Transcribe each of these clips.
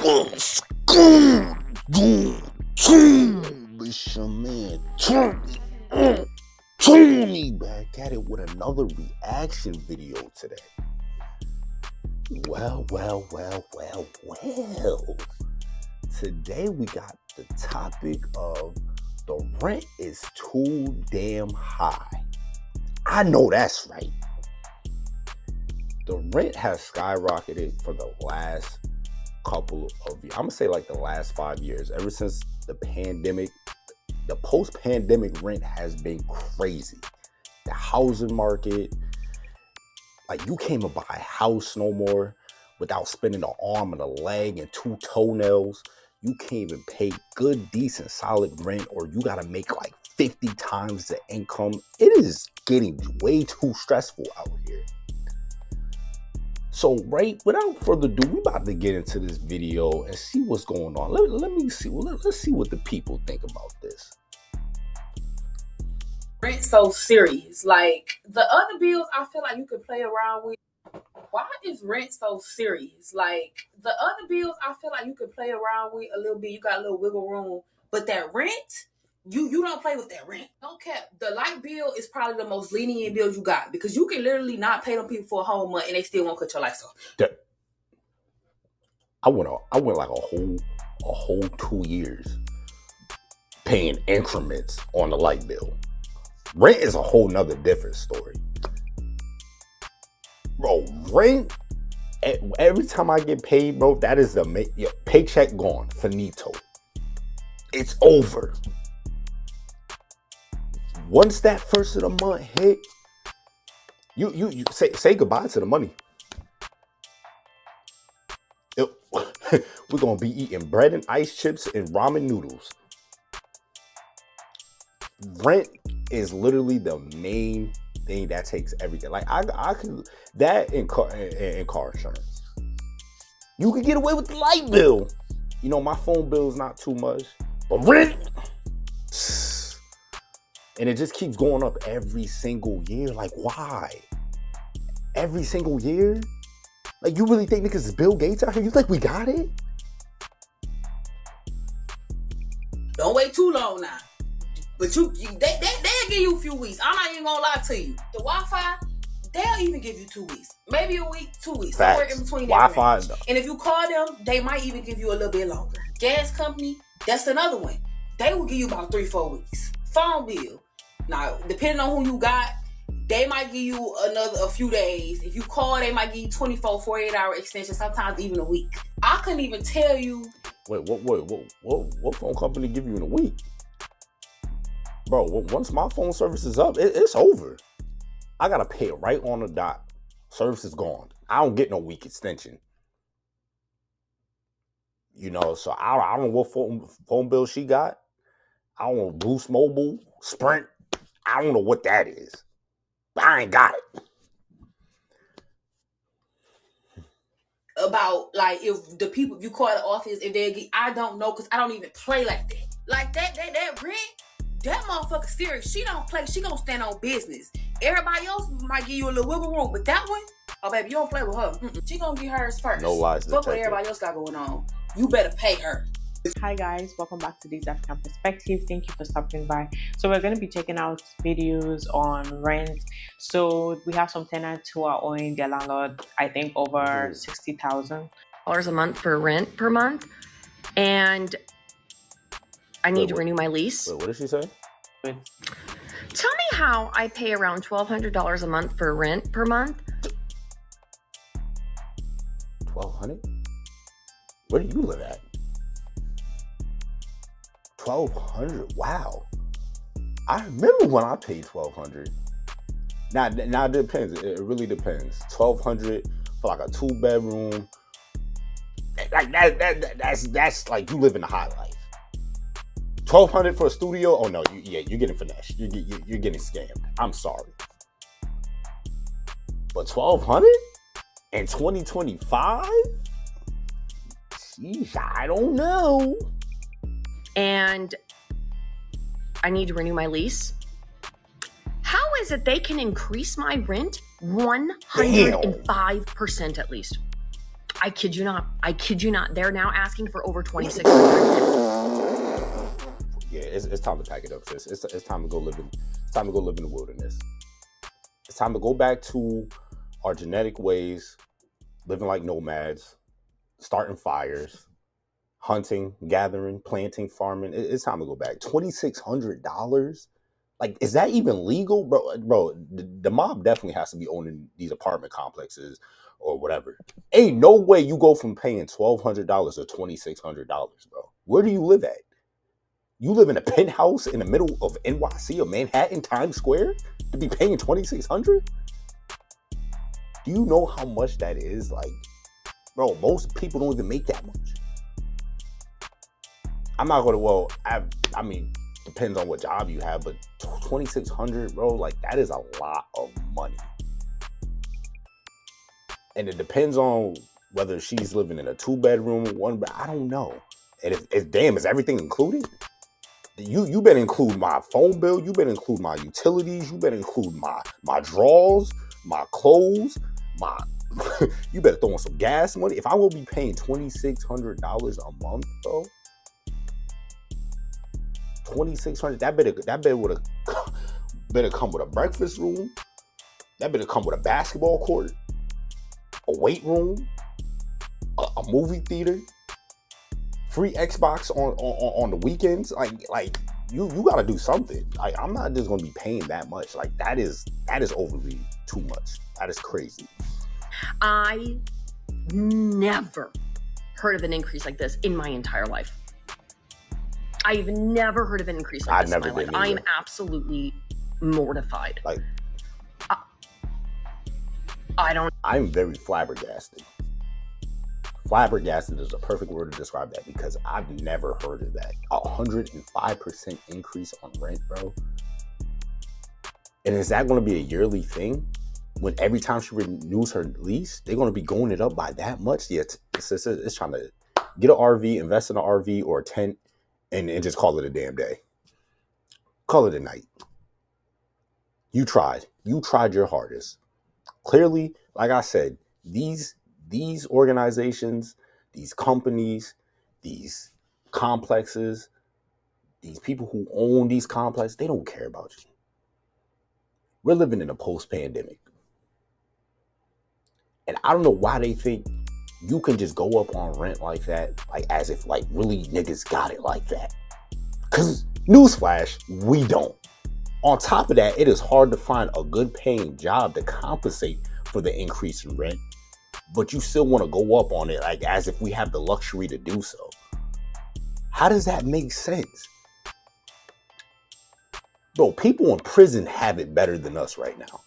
It's your man Tony back at it with another reaction video today. Well. Today we got the topic of the rent is too damn high. I know that's right. The rent has skyrocketed for the last couple of years. I'm gonna say like the last 5 years. Ever since the pandemic, the post-pandemic rent has been crazy. The housing market, like you can't even buy a house no more without spending an arm and a leg and 2 toenails. You can't even pay good, decent, solid rent, or you gotta make like 50 times the income. It is getting way too stressful out here. So, right, without further ado, we about to get into this video and see what's going on. Let's see what the people think about this. Rent so serious. Like the other bills, I feel like you could play around with. Why is rent so serious? Like the other bills, I feel like you could play around with a little bit. You got a little wiggle room, but that rent, you don't play with that rent. Don't cap. The light bill is probably the most lenient bill you got because you can literally not pay them people for a whole month and they still won't cut your lights off. I went like a whole 2 years paying increments on the light bill. Rent is a whole nother different story. Bro, rent, every time I get paid, bro, that is your paycheck gone, finito. It's over. Once that first of the month hit, you say goodbye to the money. We're gonna be eating bread and ice chips and ramen noodles. Rent is literally the main thing that takes everything. Like I could that in car insurance. You could get away with the light bill. You know, my phone bill is not too much, but rent, and it just keeps going up every single year. Like, why? Every single year? Like, you really think niggas is Bill Gates out here? You think we got it? Don't wait too long now. But they'll give you a few weeks. I'm not even gonna lie to you. The Wi-Fi, they'll even give you 2 weeks. Maybe a week, 2 weeks. Somewhere in between Wi-Fi. And if you call them, they might even give you a little bit longer. Gas company, that's another one. They will give you about 3-4 weeks. Phone bill. Now, depending on who you got, they might give you a few days. If you call, they might give you 24, 48-hour extension, sometimes even a week. I couldn't even tell you. Wait, what phone company give you in a week? Bro, once my phone service is up, it's over. I gotta pay it right on the dot. Service is gone. I don't get no week extension. You know, so I don't know what phone bill she got. I don't know, Boost Mobile, Sprint. I don't know what that is. But I ain't got it. About like if the people, if you call the office, if they get, I don't know, because I don't even play like that. Like that rent, that motherfucker serious. She don't play. She gonna stand on business. Everybody else might give you a little wiggle room, but that one, oh baby, you don't play with her. She gonna get hers first. No lies. Fuck what everybody else got going on. You better pay her. Hi guys, welcome back to this African Perspective. Thank you for stopping by. So we're going to be checking out videos on rent. So we have some tenants who are owing their landlord, I think, over $60,000 a month for rent per month, and I need to renew my lease. Wait, what did she say? Tell me how I pay around $1,200 a month for rent per month. $1,200? Where do you live at? $1,200. Wow. I remember when I paid $1,200. Now it depends. It really depends. $1,200 for like a 2-bedroom. Like that's like you live in the high life. $1,200 for a studio? Oh no, you're getting finessed. You're getting scammed. I'm sorry. But $1,200 in 2025? Sheesh, I don't know. And I need to renew my lease. How is it they can increase my rent 105% at least? I kid you not. They're now asking for over $2,600. Yeah, it's time to pack it up, sis. It's time to go live in. It's time to go live in the wilderness. It's time to go back to our genetic ways, living like nomads, starting fires, hunting, gathering, planting, farming. It's time to go back. $2,600. Like, is that even legal, bro? The mob definitely has to be owning these apartment complexes or whatever. Ain't no way you go from paying $1,200 to $2,600, bro. Where do you live at? You live in a penthouse in the middle of NYC or Manhattan, Times Square, to be paying $2,600? Do you know how much that is? Like, bro, most people don't even make that much. I'm not gonna. Well, I mean, depends on what job you have, but $2,600, bro, like that is a lot of money. And it depends on whether she's living in a 2-bedroom, 1 bed. I don't know. And if damn, is everything included? You better include my phone bill. You better include my utilities. You better include my drawers, my clothes, my. You better throw in some gas money. If I will be paying $2,600 a month, bro, $2,600. That better would have better come with a breakfast room. That better come with a basketball court, a weight room, a movie theater, free Xbox on the weekends. Like you gotta do something. Like, I'm not just gonna be paying that much. Like that is overly too much. That is crazy. I never heard of an increase like this in my entire life. I've never heard of an increase like this in my life. I am absolutely mortified. Like, I'm very flabbergasted. Flabbergasted is a perfect word to describe that, because I've never heard of that. 105% increase on rent, bro. And is that going to be a yearly thing? When every time she renews her lease, they're going to be going it up by that much? Yeah, it's trying to get an RV, invest in an RV or a tent, and just call it a damn day. Call it a night. You tried your hardest. Clearly, like I said, these organizations, these companies, these complexes, these people who own these complexes, they don't care about you. We're living in a post-pandemic. And I don't know why they think you can just go up on rent like that, like as if like really niggas got it like that. Because newsflash, we don't. On top of that, it is hard to find a good paying job to compensate for the increase in rent, but you still want to go up on it like as if we have the luxury to do so. How does that make sense? Bro, people in prison have it better than us right now.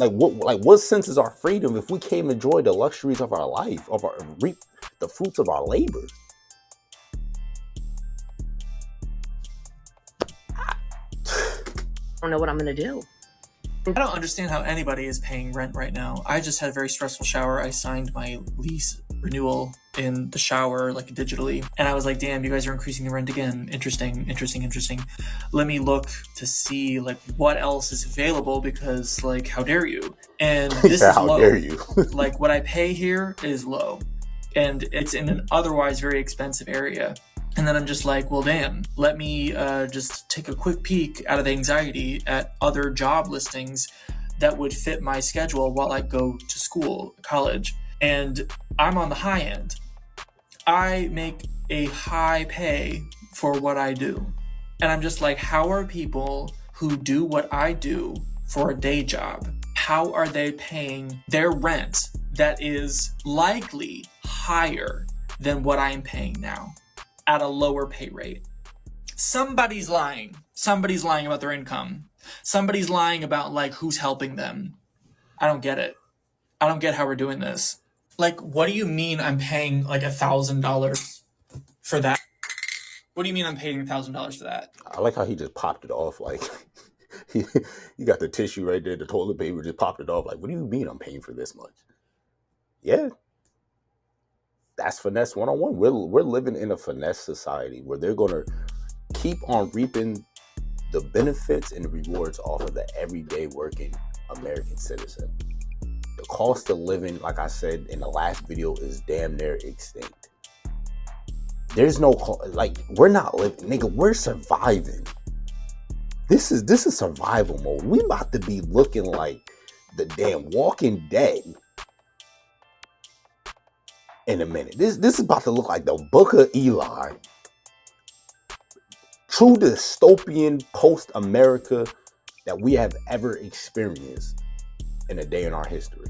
What sense is our freedom if we can't enjoy the luxuries of our life, reap the fruits of our labor? I don't know what I'm going to do. I don't understand how anybody is paying rent right now. I just had a very stressful shower. I signed my lease renewal in the shower, like digitally. And I was like, damn, you guys are increasing the rent again. Interesting. Let me look to see like what else is available, because like, how dare you? And this is low. How dare you? Like what I pay here is low. And it's in an otherwise very expensive area. And then I'm just like, well, damn, let me just take a quick peek out of the anxiety at other job listings that would fit my schedule while I go to school, college. And I'm on the high end. I make a high pay for what I do. And I'm just like, how are people who do what I do for a day job, how are they paying their rent that is likely higher than what I'm paying now at a lower pay rate? Somebody's lying. Somebody's lying about their income. Somebody's lying about like who's helping them. I don't get it. I don't get how we're doing this. Like, what do you mean I'm paying like $1,000 for that? What do you mean I'm paying $1,000 for that? I like how he just popped it off. Like, you got the tissue right there, the toilet paper, just popped it off. Like, what do you mean I'm paying for this much? Yeah. That's finesse 101. We're living in a finesse society where they're going to keep on reaping the benefits and the rewards off of the everyday working American citizen. The cost of living, like I said in the last video, is damn near extinct. There's no, like, we're not living, nigga, we're surviving. This is survival mode. We about to be looking like the damn Walking Dead in a minute. This is about to look like the Book of Eli. True dystopian post-America that we have ever experienced in a day in our history.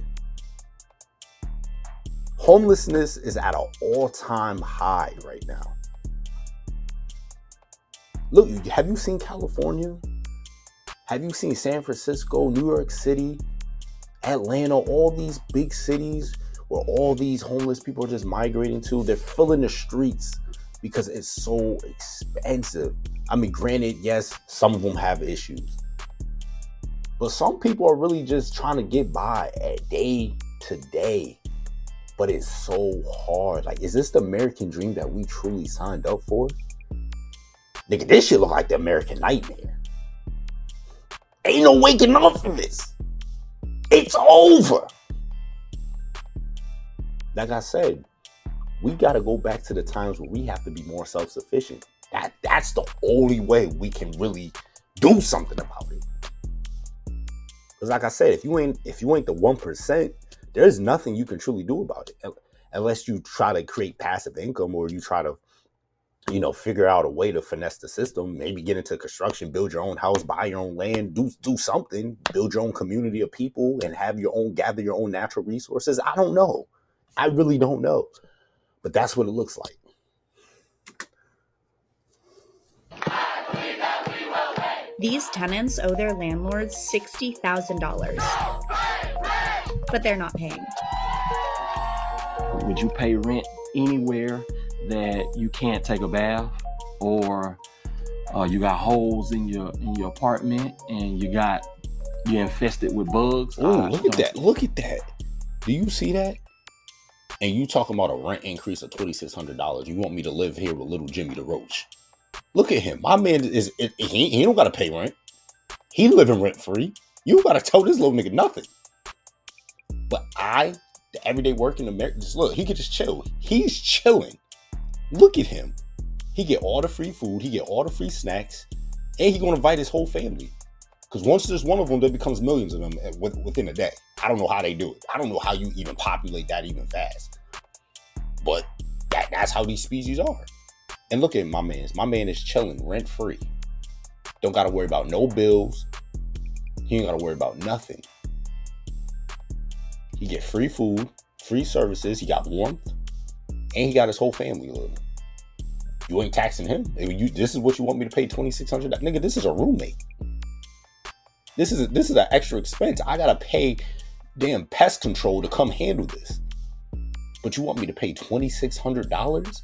Homelessness is at an all-time high right now. Look, have you seen California? Have you seen San Francisco, New York City, Atlanta, all these big cities where all these homeless people are just migrating to? They're filling the streets because it's so expensive. I mean, granted, yes, some of them have issues. But some people are really just trying to get by at day to day. But it's so hard. Like, is this the American dream that we truly signed up for? Nigga, this shit look like the American nightmare. Ain't no waking up from this. It's over. Like I said, we got to go back to the times where we have to be more self-sufficient. That's the only way we can really do something about it. Because like I said, if you ain't the 1%, there's nothing you can truly do about it. Unless you try to create passive income, or you try to, figure out a way to finesse the system, maybe get into construction, build your own house, buy your own land, do something, build your own community of people and gather your own natural resources. I don't know. I really don't know. But that's what it looks like. These tenants owe their landlords $60,000, but they're not paying. Would you pay rent anywhere that you can't take a bath, or you got holes in your apartment and you're infested with bugs? Oh, look at that! Look at that! Do you see that? And you talking about a rent increase of $2,600? You want me to live here with little Jimmy the Roach? Look at him. My man he don't gotta pay rent. He living rent free. You gotta tell this little nigga nothing. But the everyday working American, just look, he could just chill. He's chilling. Look at him. He get all the free food. He get all the free snacks, and he gonna invite his whole family. Because once there's one of them, there becomes millions of them within a day. I don't know how they do it. I don't know how you even populate that even fast. But that's how these species are. And look at my man. My man is chilling rent free. Don't got to worry about no bills. He ain't got to worry about nothing. He get free food, free services. He got warmth, and he got his whole family living. You ain't taxing him. This is what you want me to pay $2,600? Nigga, this is a roommate. This is an extra expense. I gotta pay damn pest control to come handle this. But you want me to pay $2,600?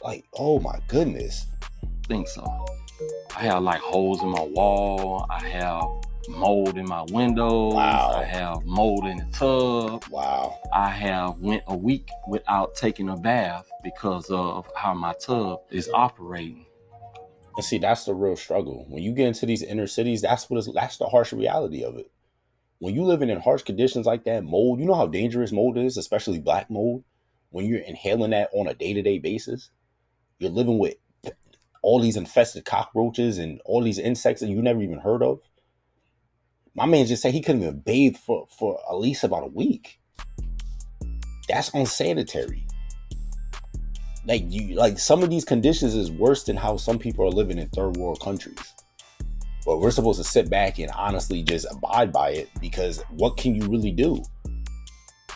Like, oh my goodness. I think so. I have like holes in my wall. I have mold in my windows. Wow. I have mold in the tub. Wow. I have went a week without taking a bath because of how my tub is operating. And see, that's the real struggle. When you get into these inner cities, that's the harsh reality of it. When you living in harsh conditions like that, mold, you know how dangerous mold is, especially black mold. When you're inhaling that on a day-to-day basis, you're living with all these infested cockroaches and all these insects that you never even heard of. My man just said he couldn't even bathe for at least about a week. That's unsanitary. Like some of these conditions is worse than how some people are living in third world countries. But we're supposed to sit back and honestly just abide by it, because what can you really do?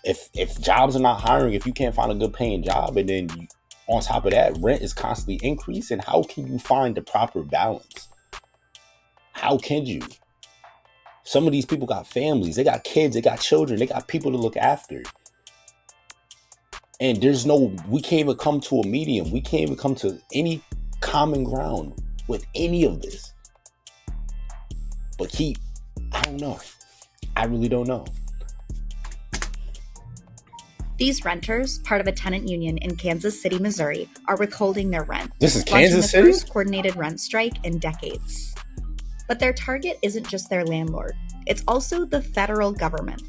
If jobs are not hiring, if you can't find a good paying job, and then on top of that, rent is constantly increasing, how can you find the proper balance? How can you? Some of these people got families, they got kids, they got children, they got people to look after. And we can't even come to a medium. We can't even come to any common ground with any of this. But I don't know. I really don't know. These renters, part of a tenant union in Kansas City, Missouri, are withholding their rent. This is launching Kansas the City? first coordinated rent strike in decades. But their target isn't just their landlord. It's also the federal government.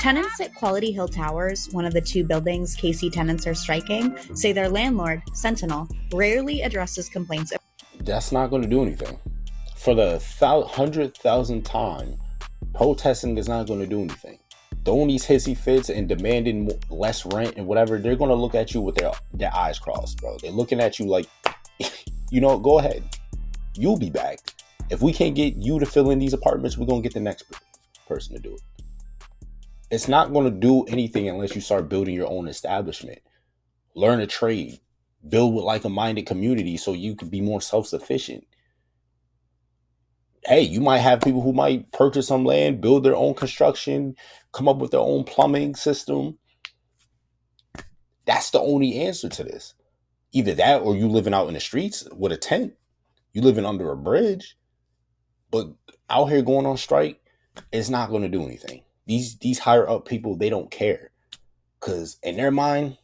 Tenants at Quality Hill Towers, one of the 2 buildings KC tenants are striking, say their landlord, Sentinel, rarely addresses complaints. That's not going to do anything. For the 100,000th time, protesting is not going to do anything. Throwing these hissy fits and demanding less rent and whatever, they're going to look at you with their eyes crossed, bro. They're looking at you like, go ahead. You'll be back. If we can't get you to fill in these apartments, we're going to get the next person to do it. It's not going to do anything unless you start building your own establishment. Learn a trade. Build with like-minded community so you can be more self-sufficient. Hey, you might have people who might purchase some land, build their own construction, come up with their own plumbing system. That's the only answer to this. Either that or you living out in the streets with a tent. You living under a bridge. But out here going on strike, it's not going to do anything. These higher up people, they don't care. Because in their mind,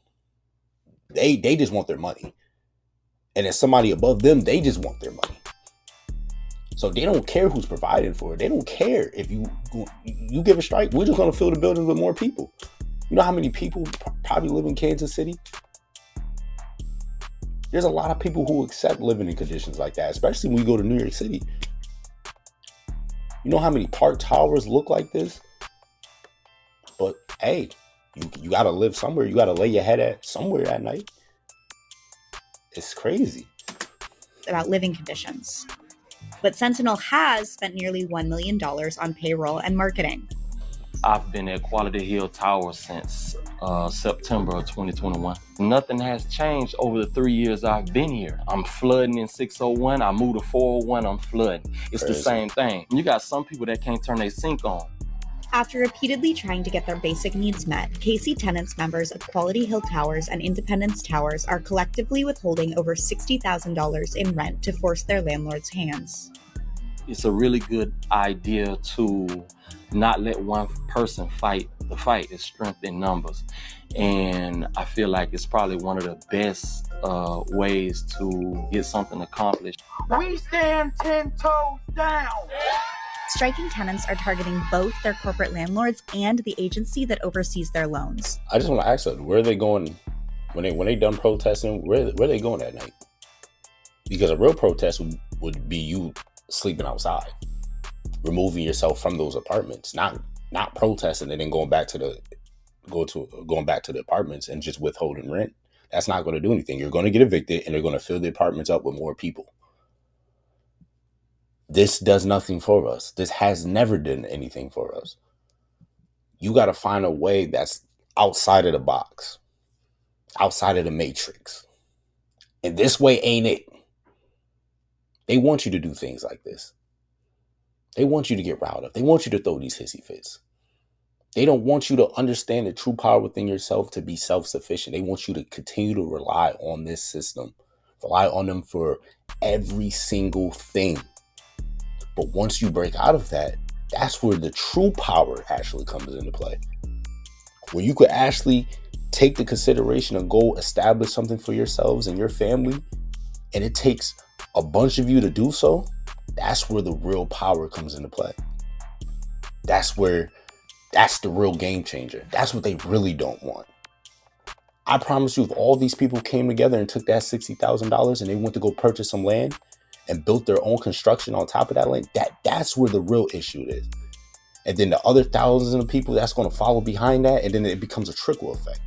they just want their money. And as somebody above them, they just want their money. So they don't care who's providing for it. They don't care if you give a strike. We're just going to fill the buildings with more people. You know how many people probably live in Kansas City? There's a lot of people who accept living in conditions like that, especially when you go to New York City. You know how many park towers look like this? But hey, you got to live somewhere. You got to lay your head at somewhere at night. It's crazy. About living conditions. But Sentinel has spent nearly $1 million on payroll and marketing. I've been at Quality Hill Towers since September of 2021. Nothing has changed over the 3 years I've been here. I'm flooding in 601. I moved to 401. I'm flooding. It's crazy. The same thing. You got some people that can't turn their sink on. After repeatedly trying to get their basic needs met, KC Tenants members of Quality Hill Towers and Independence Towers are collectively withholding over $60,000 in rent to force their landlords' hands. It's a really good idea to not let one person fight the fight. It's strength in numbers. And I feel like it's probably one of the best ways to get something accomplished. We stand 10 toes down. Striking tenants are targeting both their corporate landlords and the agency that oversees their loans. I just want to ask them, where are they going when they done protesting? Where are they going at night? Because a real protest would be you sleeping outside, removing yourself from those apartments, not protesting and then going back to the apartments and just withholding rent. That's not going to do anything. You're going to get evicted and they're going to fill the apartments up with more people. This does nothing for us. This has never done anything for us. You got to find a way that's outside of the box, outside of the matrix. And this way ain't it. They want you to do things like this. They want you to get riled up. They want you to throw these hissy fits. They don't want you to understand the true power within yourself to be self-sufficient. They want you to continue to rely on this system, rely on them for every single thing. But once you break out of that, that's where the true power actually comes into play. Where you could actually take the consideration and go establish something for yourselves and your family, and it takes a bunch of you to do so. That's where the real power comes into play. That's the real game changer. That's what they really don't want. I promise you, if all these people came together and took that $60,000 and they went to go purchase some land and built their own construction on top of that land, that's where the real issue is. And then the other thousands of people that's going to follow behind that, and then it becomes a trickle effect.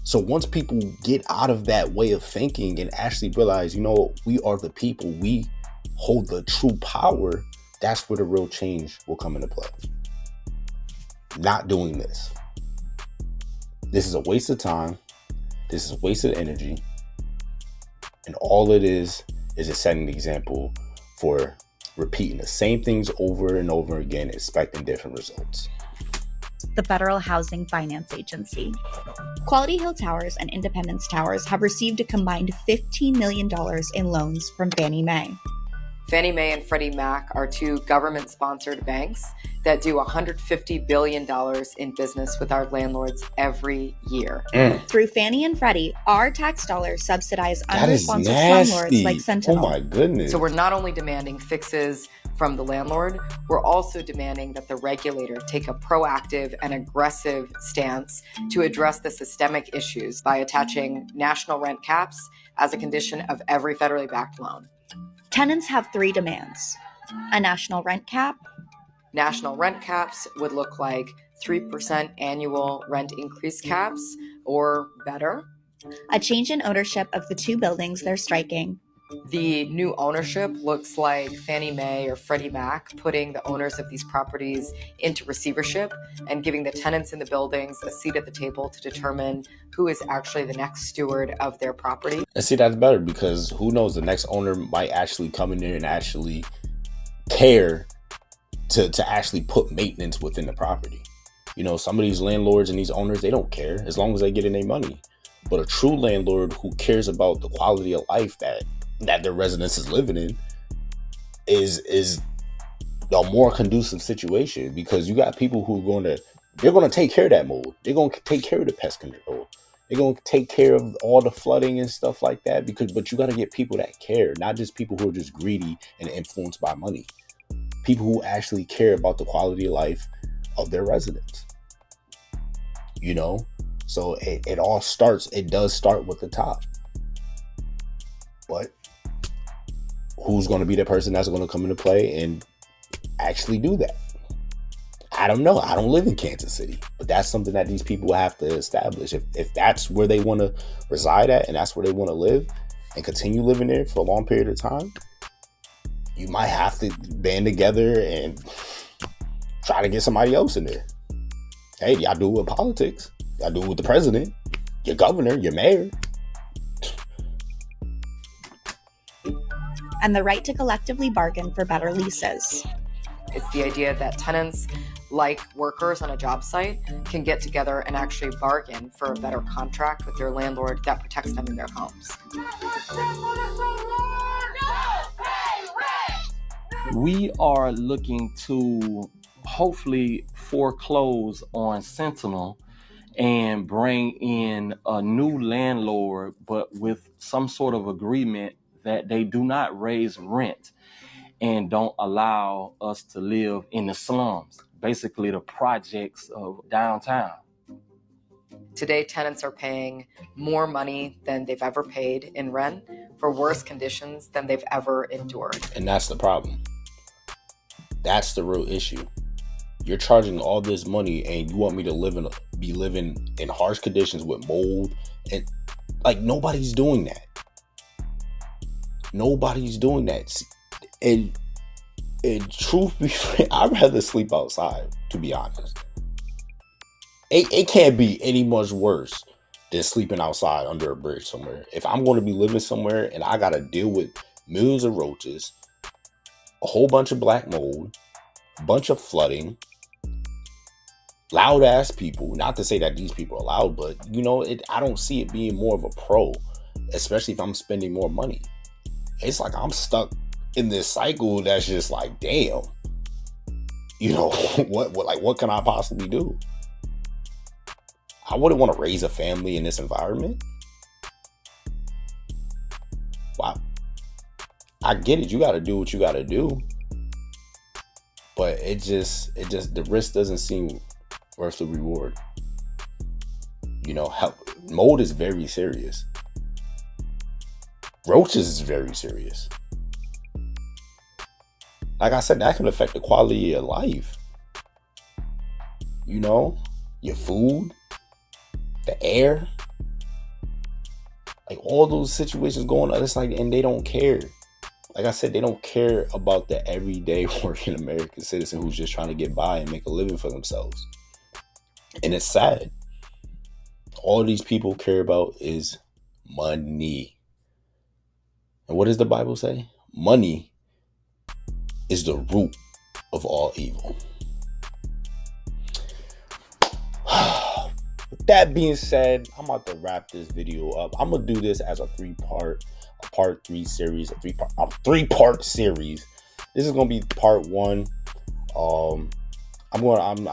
So once people get out of that way of thinking and actually realize, we are the people, we hold the true power, that's where the real change will come into play. Not doing this. This is a waste of time. This is a waste of energy. And all it is just setting an example for repeating the same things over and over again, expecting different results. The Federal Housing Finance Agency. Quality Hill Towers and Independence Towers have received a combined $15 million in loans from Fannie Mae. Fannie Mae and Freddie Mac are 2 government-sponsored banks that do $150 billion in business with our landlords every year. Through Fannie and Freddie, our tax dollars subsidize under-sponsored slumlords like Sentinel. Oh my goodness. So we're not only demanding fixes from the landlord, we're also demanding that the regulator take a proactive and aggressive stance to address the systemic issues by attaching national rent caps as a condition of every federally backed loan. Tenants have 3 demands: a national rent cap. National rent caps would look like 3% annual rent increase caps or better. A change in ownership of the 2 buildings they're striking. The new ownership looks like Fannie Mae or Freddie Mac putting the owners of these properties into receivership and giving the tenants in the buildings a seat at the table to determine who is actually the next steward of their property. And see, that's better, because who knows, the next owner might actually come in there and actually care to actually put maintenance within the property. You know, some of these landlords and these owners, they don't care as long as they get in their money. But a true landlord who cares about the quality of life that their residence is living in is a more conducive situation, because you got people who are they're going to take care of that mold. They're going to take care of the pest control. They're going to take care of all the flooding and stuff like that, but you got to get people that care, not just people who are just greedy and influenced by money. People who actually care about the quality of life of their residents. You know? So it does start with the top. But who's going to be the person that's going to come into play and actually do that? I don't know. I don't live in Kansas City, but that's something that these people have to establish. If that's where they want to reside at, and that's where they want to live and continue living there for a long period of time, you might have to band together and try to get somebody else in there. Hey, y'all do it with politics. Y'all do it with the president, your governor, your mayor. And the right to collectively bargain for better leases. It's the idea that tenants, like workers on a job site, can get together and actually bargain for a better contract with their landlord that protects them in their homes. We are looking to hopefully foreclose on Sentinel and bring in a new landlord, but with some sort of agreement that they do not raise rent and don't allow us to live in the slums, basically the projects of downtown. Today, tenants are paying more money than they've ever paid in rent for worse conditions than they've ever endured. And that's the problem. That's the real issue. You're charging all this money and you want me to be living in harsh conditions with mold, and like nobody's doing that. Nobody's doing that. And truth be frank, I'd rather sleep outside, to be honest. It can't be any much worse than sleeping outside under a bridge somewhere. If I'm going to be living somewhere and I got to deal with millions of roaches, a whole bunch of black mold, a bunch of flooding, loud ass people, not to say that these people are loud, but you know, I don't see it being more of a pro, especially if I'm spending more money. It's like I'm stuck in this cycle that's just like, damn, you know, what can I possibly do? I wouldn't want to raise a family in this environment. Wow. I get it. You got to do what you got to do. But it just, the risk doesn't seem worth the reward. You know, mold is very serious. Roaches is very serious. Like I said, that can affect the quality of your life. You know, your food, the air, like all those situations going on. It's like, and they don't care. Like I said, they don't care about the everyday working American citizen who's just trying to get by and make a living for themselves. And it's sad. All these people care about is money. And what does the Bible say? Money is the root of all evil. With that being said, I'm about to wrap this video up. I'm gonna do this as a part 3 series, a three-part series. This is gonna be part 1. I'm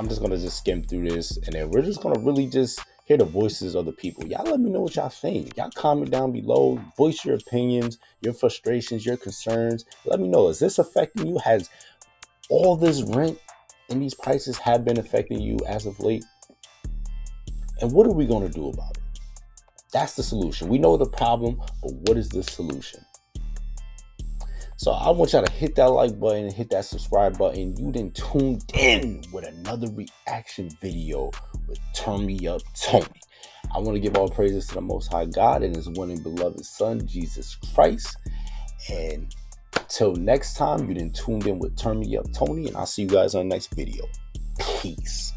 just gonna skim through this, and then we're just gonna really just hear the voices of the people. Y'all let me know what y'all think. Y'all comment down below. Voice your opinions, your frustrations, your concerns. Let me know. Is this affecting you? Has all this rent and these prices have been affecting you as of late? And what are we going to do about it? That's the solution. We know the problem, but what is the solution? So I want y'all to hit that like button and hit that subscribe button. You done tuned in with another reaction video with Turn Me Up Tony. I want to give all praises to the Most High God and His one and beloved Son, Jesus Christ. And till next time, you done tuned in with Turn Me Up Tony, and I'll see you guys on the next video. Peace.